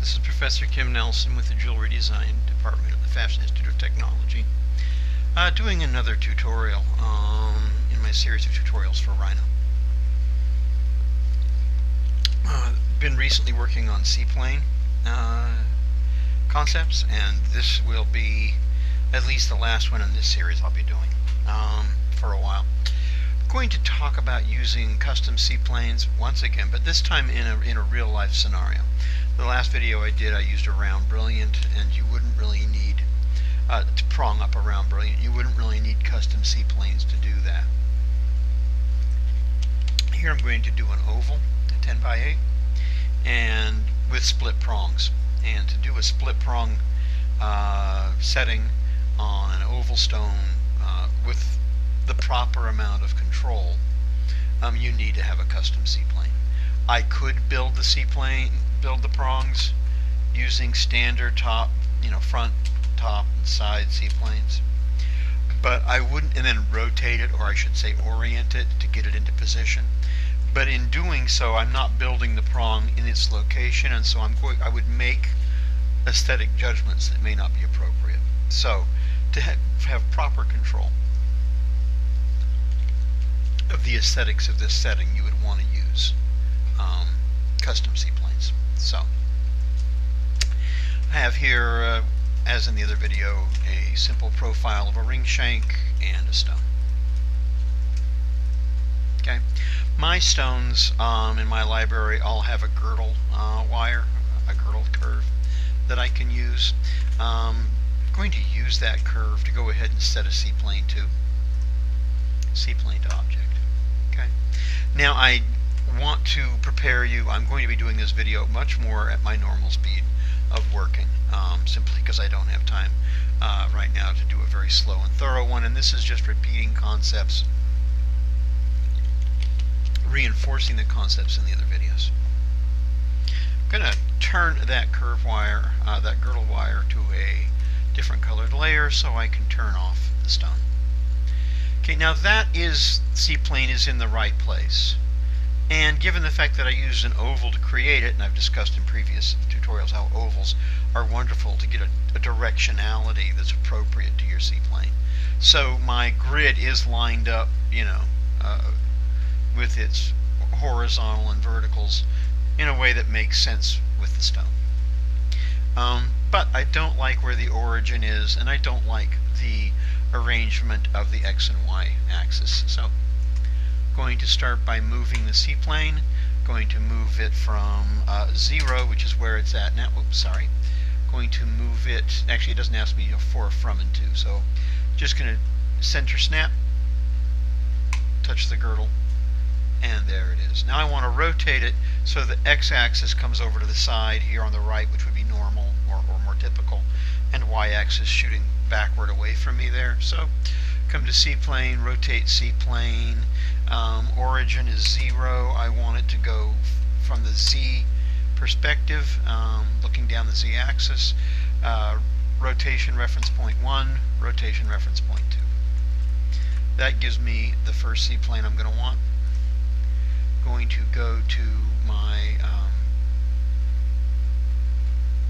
This is Professor Kim Nelson with the Jewelry Design Department at the Fashion Institute of Technology, doing another tutorial in my series of tutorials for Rhino. Been recently working on C-plane concepts, and this will be at least the last one in this series I'll be doing for a while. I'm going to talk about using custom C-planes once again, but this time in a real-life scenario. The last video I did, I used a round brilliant, and you wouldn't really need to prong up a round brilliant. You wouldn't really need custom C-planes to do that. Here I'm going to do an oval, a 10 by 8, and with split prongs. And to do a split prong setting on an oval stone with the proper amount of control, you need to have a custom C-plane. I could build the C-plane, build the prongs using standard top, front, top, and side C-planes, but I wouldn't, and then rotate it, or I should say orient it to get it into position. But in doing so, I'm not building the prong in its location, and so I would make aesthetic judgments that may not be appropriate. So to have proper control of the aesthetics of this setting, you would want to use custom C-planes. So I have here, as in the other video, a simple profile of a ring shank and a stone. Okay, my stones in my library all have a girdle wire, a girdle curve that I can use. I'm going to use that curve to go ahead and set a C-plane to object. Okay, now I want to prepare you. I'm going to be doing this video much more at my normal speed of working, simply because I don't have time right now to do a very slow and thorough one, and this is just repeating concepts, reinforcing the concepts in the other videos. I'm going to turn that curve wire, that girdle wire, to a different colored layer so I can turn off the stone. Okay, now that C-plane is in the right place. And given the fact that I used an oval to create it, and I've discussed in previous tutorials how ovals are wonderful to get a directionality that's appropriate to your C-plane. So my grid is lined up, with its horizontal and verticals in a way that makes sense with the stone. But I don't like where the origin is, and I don't like the arrangement of the X and Y axis. So going to start by moving the C-plane, going to move it from 0, which is where it's at now. Oops, sorry. Going to move it, actually it doesn't ask me for, from, and to, so just going to center snap, touch the girdle, and there it is. Now I want to rotate it so the X-axis comes over to the side here on the right, which would be normal or more typical, and Y-axis shooting backward away from me there. So come to C-plane, rotate C-plane, origin is 0. I want it to go from the Z perspective, looking down the Z-axis, rotation reference point 1, rotation reference point 2. That gives me the first C-plane I'm going to want. Going to go to my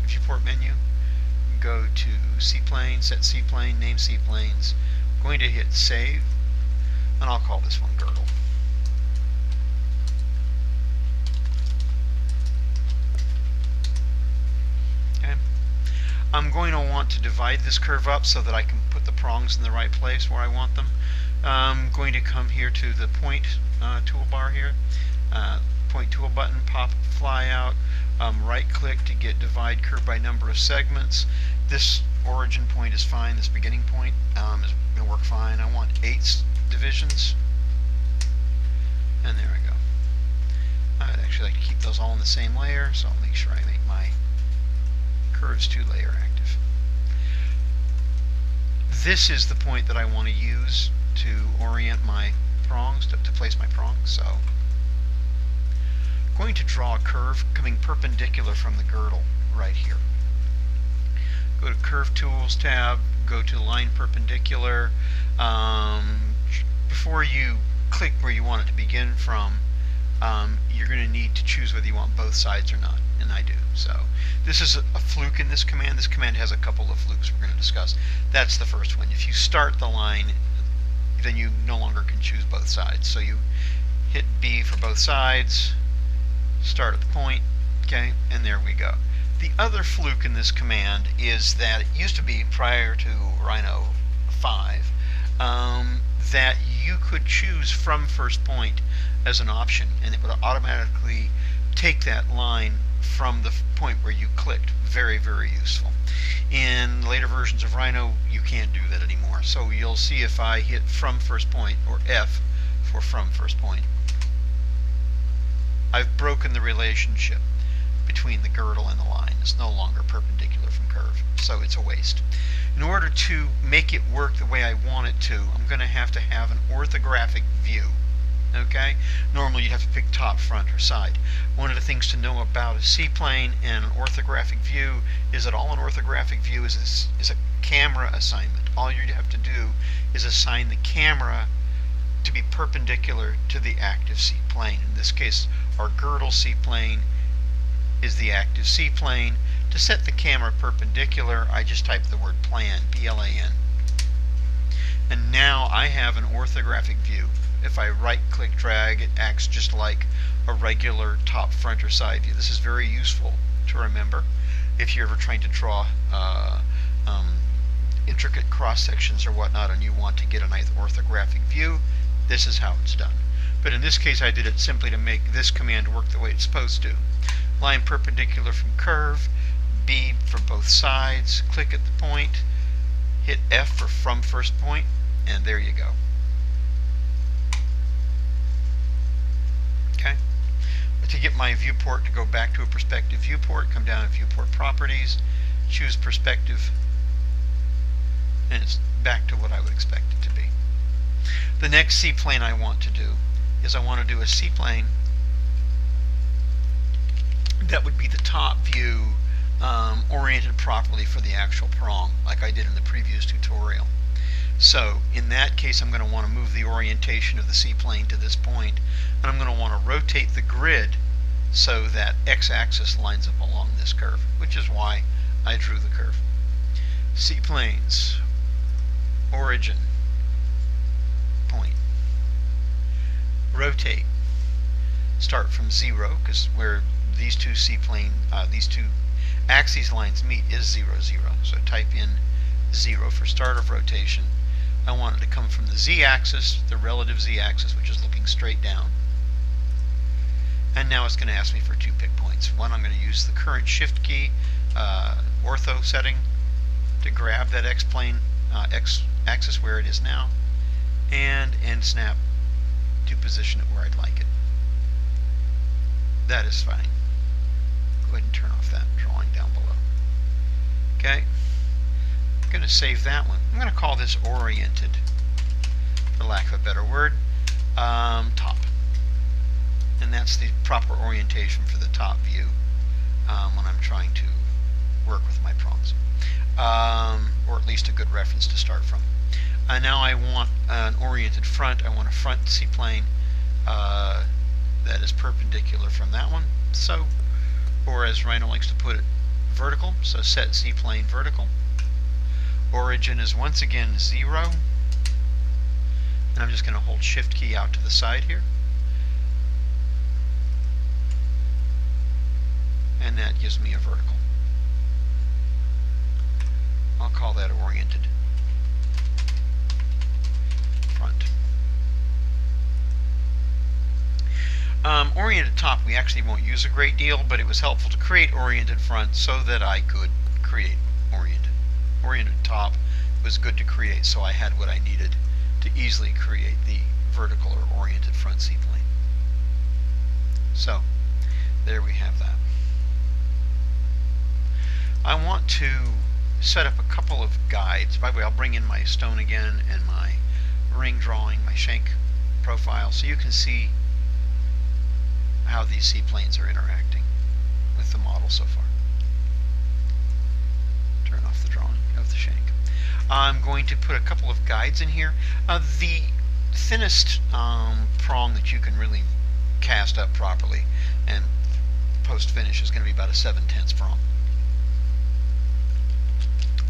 viewport menu, go to C-plane, set C-plane, name C-planes. Going to hit save, and I'll call this one girdle. Okay. I'm going to want to divide this curve up so that I can put the prongs in the right place where I want them. I'm going to come here to the point toolbar here, point tool button, pop fly out, right click to get divide curve by number of segments. This origin point is fine, this beginning point is going to work fine. I want 8 divisions, and there we go. I'd actually like to keep those all in the same layer, so I'll make sure I make my curves 2 layer active. This is the point that I want to use to orient my prongs, to place my prongs. So I'm going to draw a curve coming perpendicular from the girdle right here. Go to Curve Tools tab, go to Line Perpendicular. Before you click where you want it to begin from, you're going to need to choose whether you want both sides or not, and I do. So this is a fluke in this command. This command has a couple of flukes we're going to discuss. That's the first one. If you start the line, then you no longer can choose both sides. So you hit B for both sides, start at the point, okay, and there we go. The other fluke in this command is that it used to be, prior to Rhino 5, that you could choose from first point as an option, and it would automatically take that line from the point where you clicked. Very, very useful. In later versions of Rhino, you can't do that anymore. So you'll see if I hit from first point, or F for from first point, I've broken the relationship between the girdle and the line. It's no longer perpendicular from curve, so it's a waste. In order to make it work the way I want it to, I'm going to have an orthographic view. Okay? Normally you'd have to pick top, front, or side. One of the things to know about a C-plane and an orthographic view is that all an orthographic view is a camera assignment. All you have to do is assign the camera to be perpendicular to the active C-plane. In this case, our girdle C-plane is the active C-plane. To set the camera perpendicular, I just type the word plan, P-L-A-N. And now I have an orthographic view. If I right-click drag, it acts just like a regular top, front, or side view. This is very useful to remember if you're ever trying to draw intricate cross-sections or whatnot and you want to get a nice orthographic view. This is how it's done. But in this case, I did it simply to make this command work the way it's supposed to. Line perpendicular from curve, B for both sides, click at the point, hit F for from first point, and there you go. Okay? But to get my viewport to go back to a perspective viewport, come down to Viewport Properties, choose Perspective, and it's back to what I would expect it to be. The next C-plane I want to do is I want to do a C-plane that would be the top view oriented properly for the actual prong, like I did in the previous tutorial. So in that case, I'm going to want to move the orientation of the C-plane to this point, and I'm going to want to rotate the grid so that x-axis lines up along this curve, which is why I drew the curve. C-planes, origin, point, rotate, start from 0, because where these two these two axes lines meet is 0, 0. So type in 0 for start of rotation. I want it to come from the z-axis, the relative z-axis, which is looking straight down. And now it's going to ask me for 2 pick points. One, I'm going to use the current shift key, ortho setting, to grab that x-plane, x-axis where it is now, and end snap to position it where I'd like it. That is fine. Go ahead and turn off that drawing down below. Okay, I'm going to save that one. I'm going to call this oriented, for lack of a better word, top. And that's the proper orientation for the top view when I'm trying to work with my prongs. Or at least a good reference to start from. Now I want an oriented front. I want a front C-plane that is perpendicular from that one. So, or as Rhino likes to put it, vertical. So set C-plane vertical. Origin is once again 0. And I'm just going to hold shift key out to the side here. And that gives me a vertical. I'll call that oriented front. Oriented top we actually won't use a great deal, but it was helpful to create oriented front so that I could create oriented. Oriented top was good to create, so I had what I needed to easily create the vertical or oriented front C-plane. So there we have that. I want to set up a couple of guides. By the way, I'll bring in my stone again and my ring drawing, my shank profile, so you can see how these C-planes are interacting with the model so far. Turn off the drawing of the shank. I'm going to put a couple of guides in here. The thinnest prong that you can really cast up properly, and post finish is going to be about a 7/10 prong.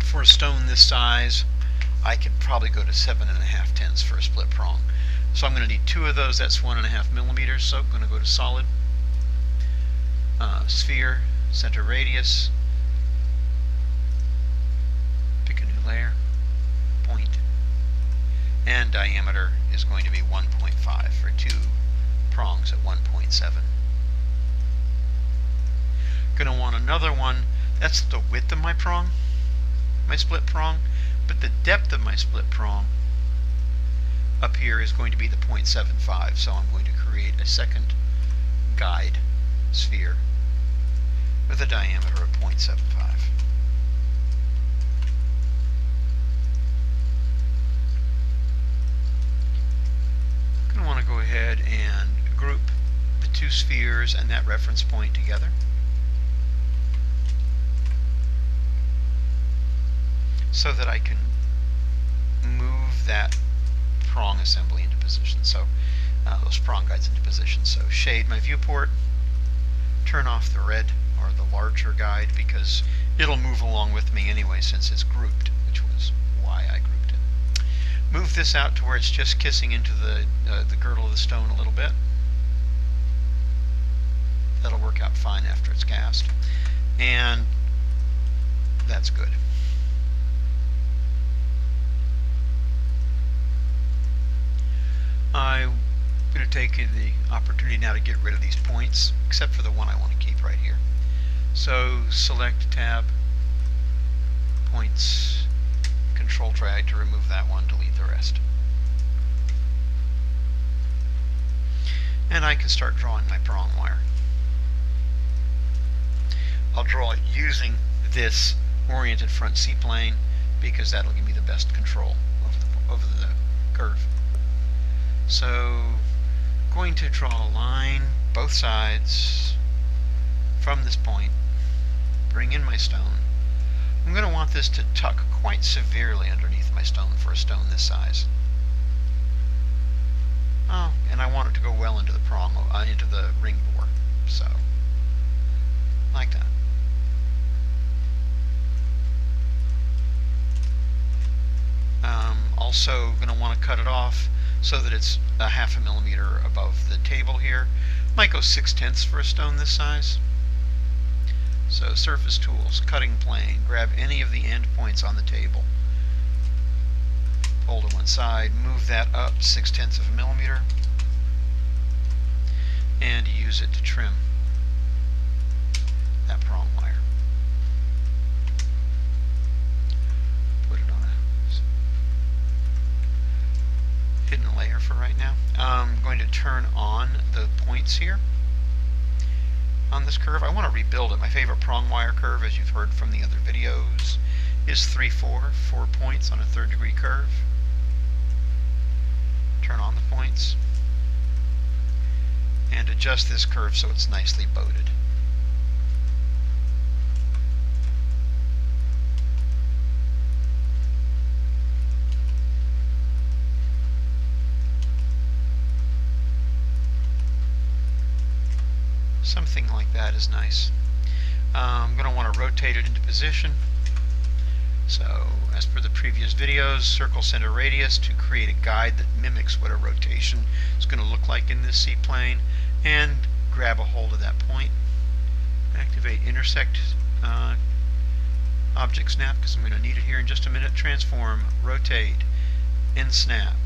For a stone this size, I could probably go to 7.5/10 for a split prong. So I'm going to need 2 of those. That's 1.5 millimeters. So I'm going to go to solid, sphere, center radius, pick a new layer, point, and diameter is going to be 1.5 for 2 prongs at 1.7. Going to want another one. That's the width of my prong, my split prong, but the depth of my split prong up here is going to be the 0.75, so I'm going to create a second guide sphere with a diameter of 0.75. I'm going to want to go ahead and group the 2 spheres and that reference point together. So that I can move that prong assembly into position, so those prong guides into position. So shade my viewport, turn off the red or the larger guide because it'll move along with me anyway since it's grouped, which was why I grouped it. Move this out to where it's just kissing into the girdle of the stone a little bit. That'll work out fine after it's cast, and that's good. I'm going to take the opportunity now to get rid of these points, except for the one I want to keep right here. So select tab, points, control drag to remove that one, delete the rest. And I can start drawing my prong wire. I'll draw it using this oriented front C-plane because that'll give me the best control over the curve. So, going to draw a line both sides from this point, bring in my stone. I'm going to want this to tuck quite severely underneath my stone for a stone this size. Oh, and I want it to go well into the prong, into the ring bore, so like that. Also going to want to cut it off so that it's a 0.5 millimeter above the table here. Might go 6/10 for a stone this size. So surface tools, cutting plane, grab any of the end points on the table, pull to one side, move that up 6/10 of a millimeter, and use it to trim that prong wire. Put it on a hidden layer for right now. I'm going to turn on the points here on this curve. I want to rebuild it. My favorite prong wire curve, as you've heard from the other videos, is 3/4, 4 points on a 3rd degree curve. Turn on the points and adjust this curve so it's nicely bowed. Something like that is nice. I'm going to want to rotate it into position. So, as per the previous videos, circle center radius to create a guide that mimics what a rotation is going to look like in this C-plane, and grab a hold of that point. Activate intersect object snap because I'm going to need it here in just a minute. Transform, rotate, end snap,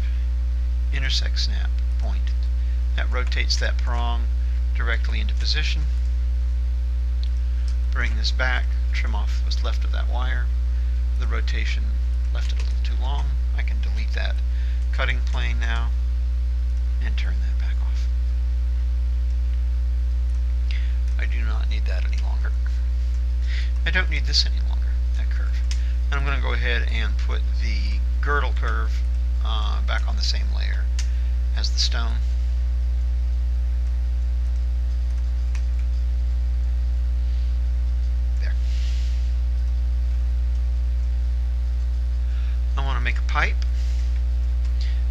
intersect snap, point. That rotates that prong directly into position. Bring this back, trim off what's left of that wire. The rotation left it a little too long. I can delete that cutting plane now and turn that back off. I do not need that any longer. I don't need this any longer, that curve. And I'm going to go ahead and put the girdle curve back on the same layer as the stone. I want to make a pipe,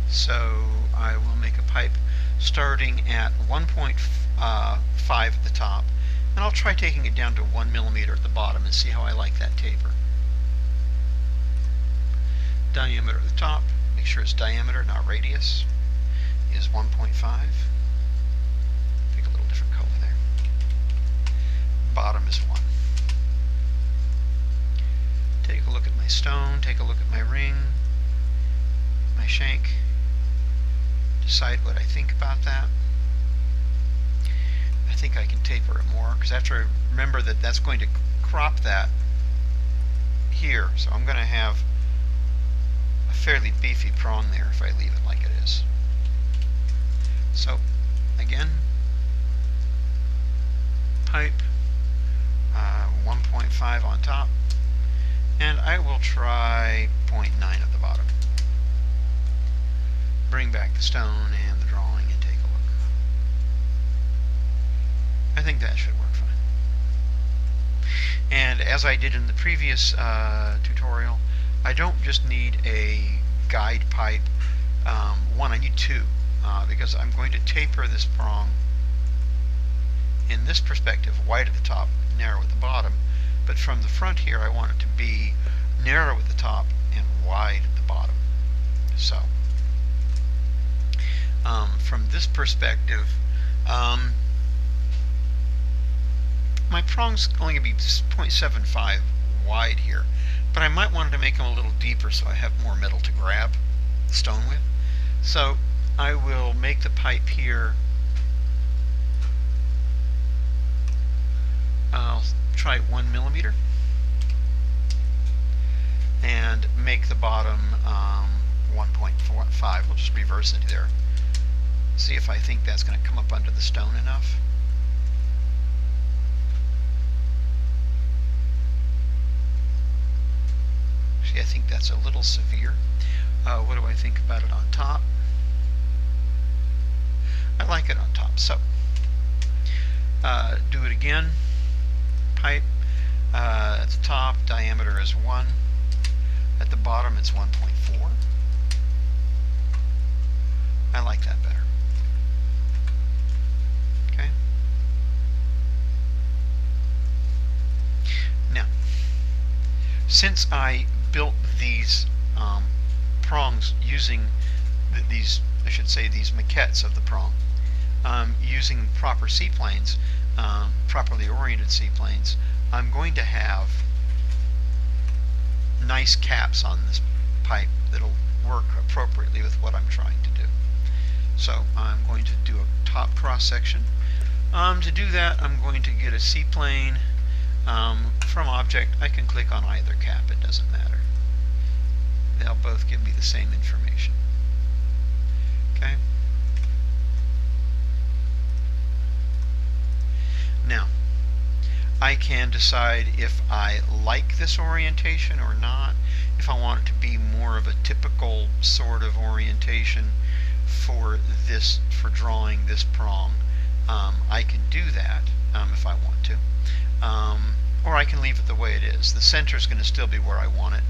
so I will make a pipe starting at 1.5 at the top, and I'll try taking it down to 1 millimeter at the bottom and see how I like that taper. Diameter at the top, make sure it's diameter, not radius, is 1.5. Pick a little different color there. Bottom is 1. Take a look at my stone, take a look at my ring, my shank, decide what I think about that. I think I can taper it more, because I have to remember that that's going to crop that here, so I'm going to have a fairly beefy prong there if I leave it like it is. So again, pipe 1.5 on top, and I will try 0.9 at the bottom. Bring back the stone and the drawing and take a look. I think that should work fine. And as I did in the previous tutorial, I don't just need a guide pipe. One, I need two, because I'm going to taper this prong in this perspective, wide at the top, narrow at the bottom. But from the front here, I want it to be narrow at the top and wide at the bottom. So, from this perspective, my prong's only going to be 0.75 wide here, but I might want to make them a little deeper so I have more metal to grab the stone with. So I will make the pipe here, I'll try 1 millimeter, and make the bottom 1.45. We'll just reverse it there. See if I think that's going to come up under the stone enough. See, I think that's a little severe. What do I think about it on top? I like it on top. So, do it again. Pipe at the top, diameter is 1. At the bottom, it's 1.4. I like that better. Okay. Now, since I built these prongs using these, I should say, these maquettes of the prong, using proper C-planes, properly oriented C-planes, I'm going to have nice caps on this pipe that'll work appropriately with what I'm trying to do. So I'm going to do a top cross section. To do that, I'm going to get a C-plane from object. I can click on either cap, it doesn't matter. They'll both give me the same information. Okay. Now, I can decide if I like this orientation or not, if I want it to be more of a typical sort of orientation for drawing this prong. I can do that if I want to, or I can leave it the way it is. The center is going to still be where I want it,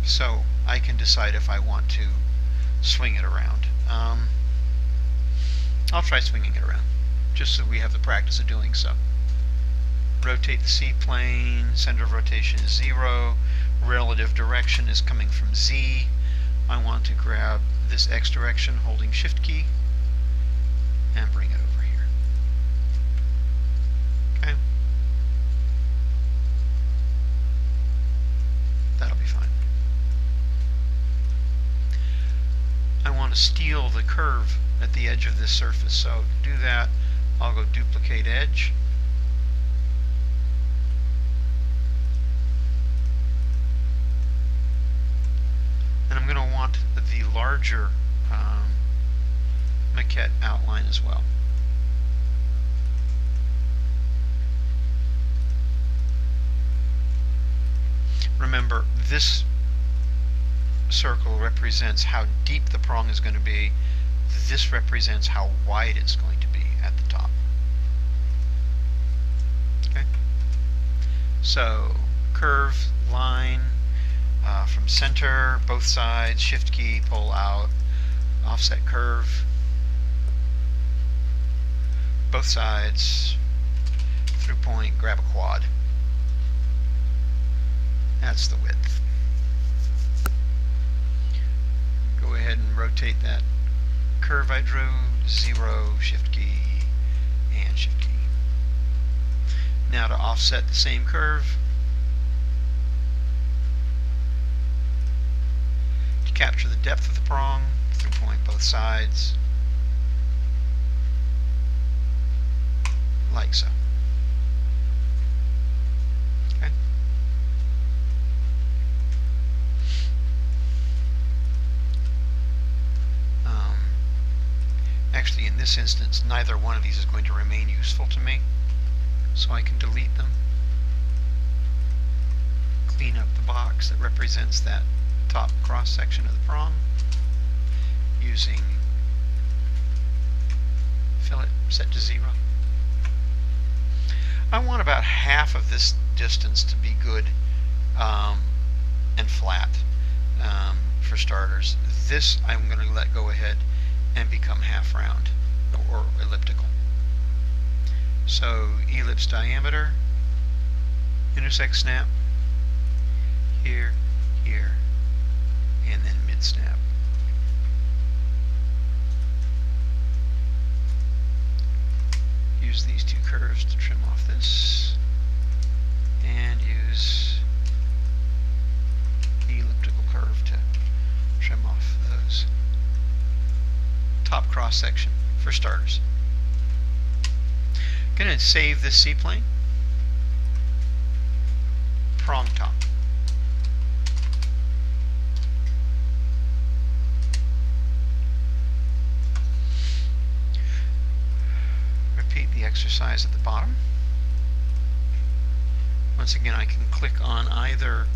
so I can decide if I want to swing it around. I'll try swinging it around, just so we have the practice of doing so. Rotate the C-plane, center of rotation is 0, relative direction is coming from Z. I want to grab this X direction holding Shift key and bring it over here. Okay. That'll be fine. I want to steal the curve at the edge of this surface, so to do that, I'll go duplicate edge. And I'm going to want the larger maquette outline as well. Remember, this circle represents how deep the prong is going to be. This represents how wide it's going to be at the top. Okay? So, curve, line, from center, both sides, shift key, pull out, offset curve, both sides, through point, grab a quad. That's the width. Go ahead and rotate that curve I drew, 0, shift key, and shift key. Now to offset the same curve, to capture the depth of the prong, through point both sides, like so. Okay. Actually, in this instance, neither one of these is going to remain useful to me, so I can delete them. Clean up the box that represents that top cross section of the prong using fillet set to 0. I want about half of this distance to be good and flat for starters. This I'm going to let go ahead and become half round or elliptical. So ellipse diameter, intersect snap, here, here, and then mid snap. Use these two curves to trim off this, and use the elliptical curve to trim off those. Top cross section for starters. Going to save this C-plane. Prong top. Repeat the exercise at the bottom. Once again, I can click on either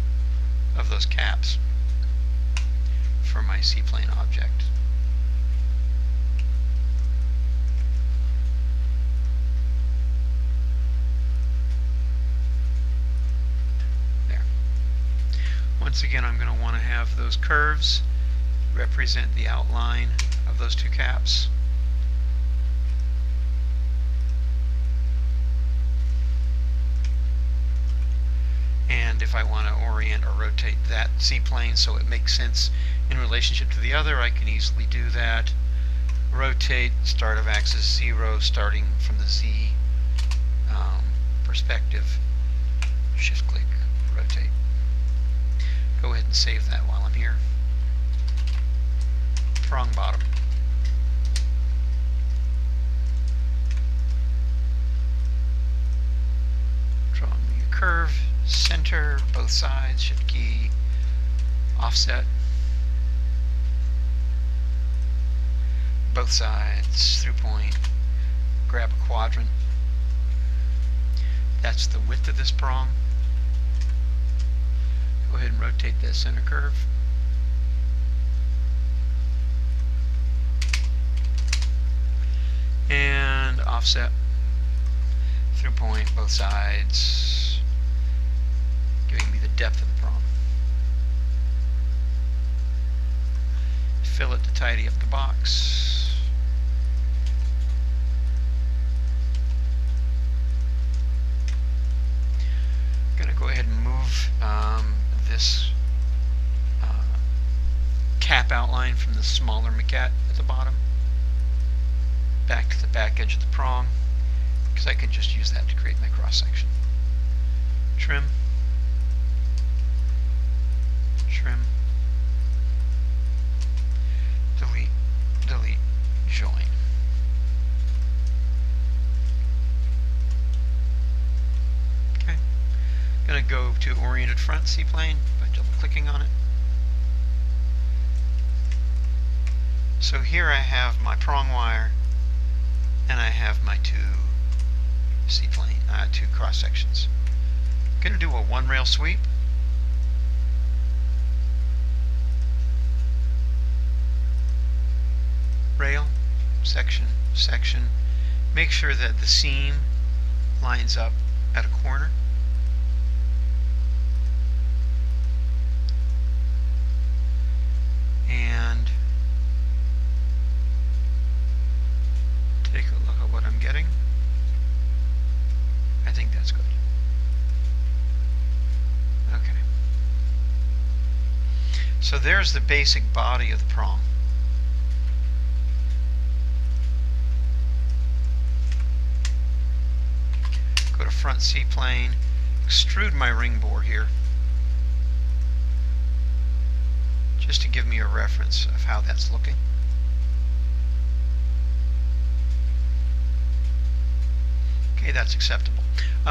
of those caps for my C-plane object. Once again, I'm going to want to have those curves represent the outline of those two caps. And if I want to orient or rotate that C-plane so it makes sense in relationship to the other, I can easily do that. Rotate start of axis 0, starting from the Z perspective. Shift click, rotate. Go ahead and save that while I'm here. Prong bottom. Draw me a curve, center, both sides, shift key, offset, both sides, through point, grab a quadrant. That's the width of this prong. Go ahead and rotate that center curve. And offset, through point, both sides, giving me the depth of the prong. Fillet to tidy up the box. Going to go ahead and move this cap outline from the smaller maquette at the bottom back to the back edge of the prong, because I can just use that to create my cross section. Trim, trim, delete, delete, join. Okay. Going to go to oriented front C-plane by double clicking on it. So here I have my prong wire and I have my two C-plane, two cross sections. I'm going to do a one rail sweep. Rail, section, section. Make sure that the seam lines up at a corner. getting? I think that's good. Okay. So there's the basic body of the prong. Go to front C-plane, extrude my ring bore here, just to give me a reference of how that's looking. Okay, that's acceptable.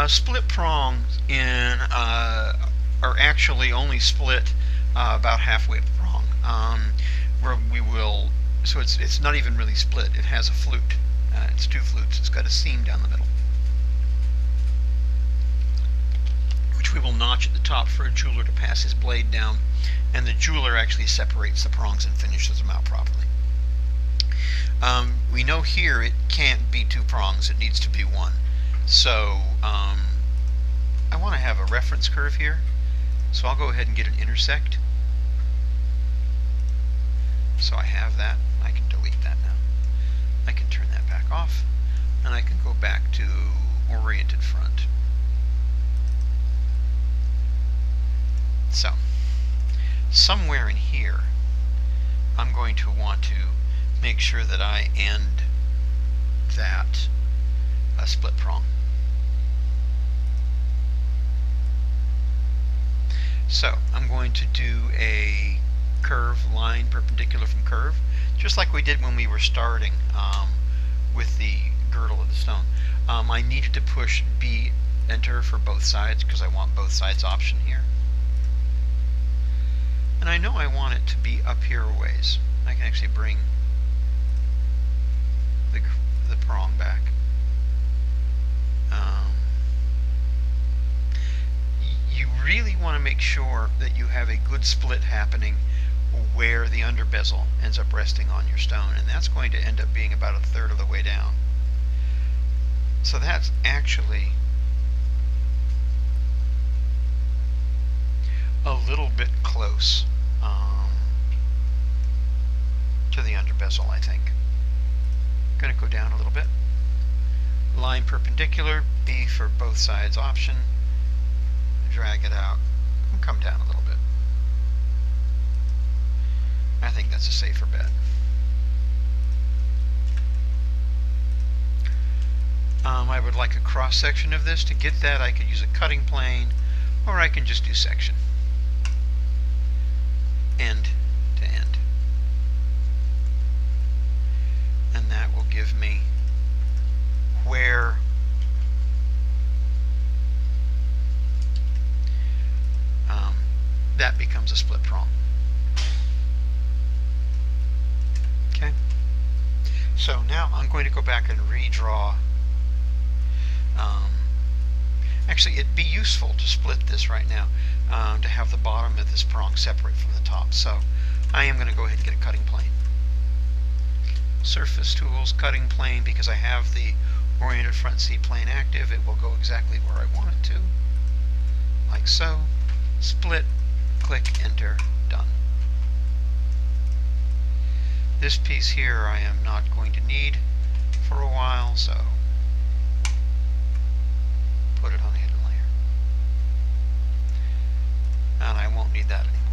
Split prongs are actually only split about halfway up the prong, where we will. So it's not even really split. It has a flute. It's two flutes. It's got a seam down the middle, which we will notch at the top for a jeweler to pass his blade down, and the jeweler actually separates the prongs and finishes them out properly. We know here it can't be two prongs. It needs to be one. So I want to have a reference curve here, so I'll go ahead and get an intersect. So I have that. I can delete that now. I can turn that back off, and I can go back to oriented front. So somewhere in here, I'm going to want to make sure that I end that split prong. So I'm going to do a curve line perpendicular from curve, just like we did when we were starting with the girdle of the stone. I needed to push B enter for both sides because I want both sides option here. And I know I want it to be up here a ways. I can actually bring the prong back. You really want to make sure that you have a good split happening where the under bezel ends up resting on your stone, and that's going to end up being about a third of the way down. So that's actually a little bit close to the under bezel, I think. I'm going to go down a little bit. Line perpendicular, B for both sides option. Drag it out and come down a little bit. I think that's a safer bet. I would like a cross section of this. To get that, I could use a cutting plane, or I can just do section. End to end. And that will give me where that becomes a split prong. Okay. So now I'm going to go back and redraw. Actually, it'd be useful to split this right now, to have the bottom of this prong separate from the top. So I am going to go ahead and get a cutting plane. Surface Tools, cutting plane, because I have the oriented front C-plane active, it will go exactly where I want it to. Like so. Split, click, enter, done. This piece here I am not going to need for a while, so put it on a hidden layer. And I won't need that anymore.